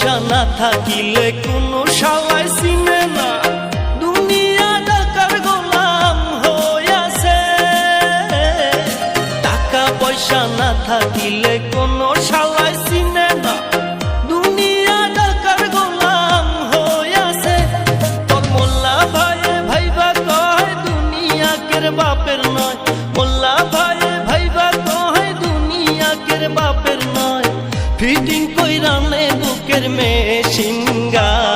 পয়সা না থাকিলে কোনো শালায় চিনে না, দুনিয়া টাকার গোলাম হইয়াছে। টাকা পয়সা না থাকিলে কোনো শালায় চিনে না, দুনিয়া টাকার গোলাম হইয়াছে। তোর মোল্লা ভাইয়ে ভাইবা কয় দুনিয়া কের বাপের নয়, মোল্লা ভাইয়ে ভাইবা কয় দুনিয়া কের বাপের নয়। ফিটিং কইরা নে বুকের মেশিন গান।